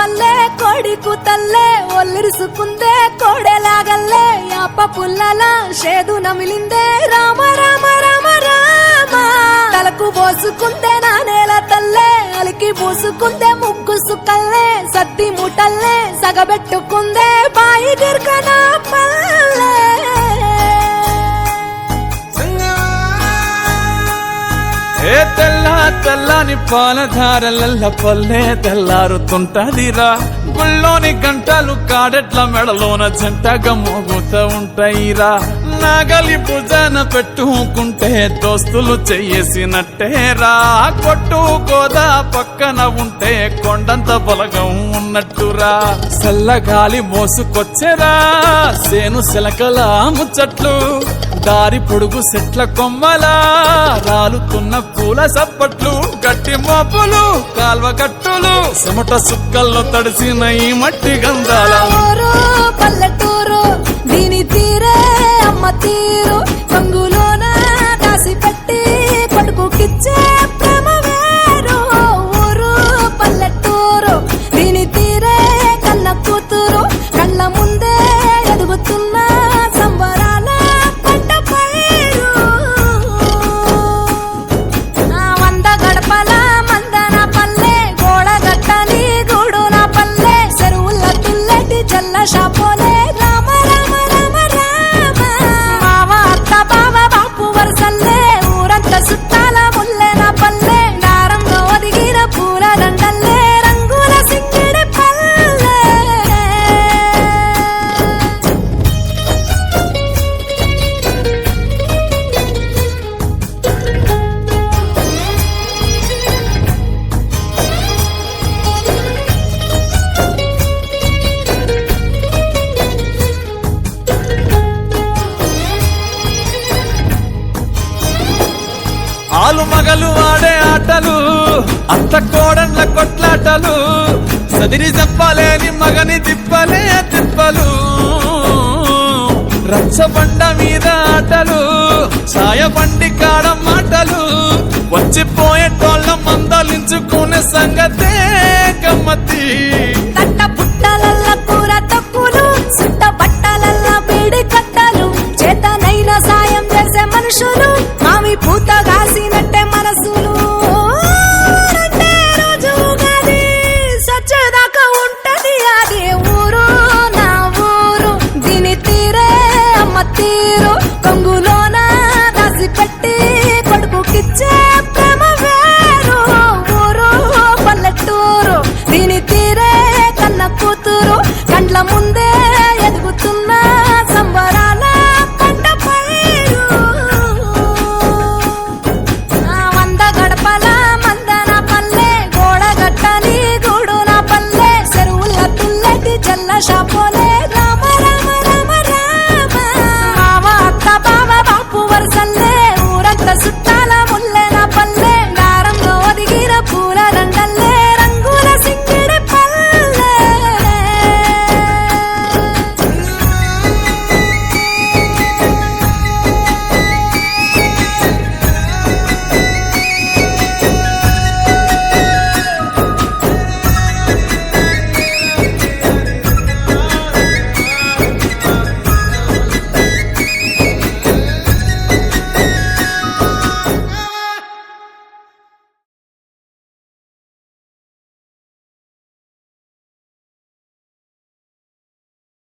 పల్లె కోడి కూతల్లే ఒల్లిరుసుకుందే కోడెలాగల్లే యాప పుల్లల షేదు నమిలిందే రామ రామ రామ రామ తలకు పోసుకుందే నానేల తల్లే అలికి పూసుకుందే ముగ్గు సుక్కల్లే సత్తి మూటల్లే సగబెట్టుకుందే బాయి గిర్కనా పల్లె ఏ తెల్ల తెల్లని పాలధారలల్ల పల్లె తెల్లారుతుంటదిరా గుళ్ళోని గంటలు కాడెట్ల మెడలోన జంటగా మోగుతూ ఉంటాయిరా నాగలి భుజాన పెట్టుకుంటే దోస్తులు చెయ్యేసినట్టేరా కొట్టు గోదా పక్కన ఉంటే కొండంత బలగం ఉన్నట్టురా చల్లగాలి మోసుకొచ్చెరా సేను శిలకల ముచ్చట్లు దారి పొడుగు చెట్ల కొమ్మలా రాలుతున్న పూల సప్పట్లు గట్టి మోపులు కాల్వ గట్టులు చెమట సుక్కల్లో తడిసిన ఈ మట్టి గంధాల పల్లెటూరు దీని తీరే అమ్మ తీరు కంగులోన దాసి పెట్టి కొడుకుకిచ్చే ప్రేమ వేరు ఊరు పల్లెటూరు దీని తీరే కన్న కూతురు కళ్ళ ముందే ఎదుగుతున్న సంబరాల పంట పైరు వంద గడపల మందన పల్లె గోడ గట్టని గూడు నా పల్లె చెరువుల తుల్లటి జల్ల షాపోలే రామ రామ రామ రామ మావ అత్త బావ బాపు వరసల్లే ఊరంత సుట్టాల ముల్లె నా పల్లె దారంగా ఒదిగిన పూల దండల్లే రంగుల సింగిడి పల్లె ఆలు మగలు ఆడే ఆటలు అత్త కోడళ్ళ కొట్లాటలు సదిరి చెప్పలేని మగని తిప్పలే తిప్పలు రచ్చబండ మీద ఆటలు సాయబండి కాడ మాటలు వచ్చిపోయేటోళ్ళ మందలించుకునే సంగతే గమ్మతి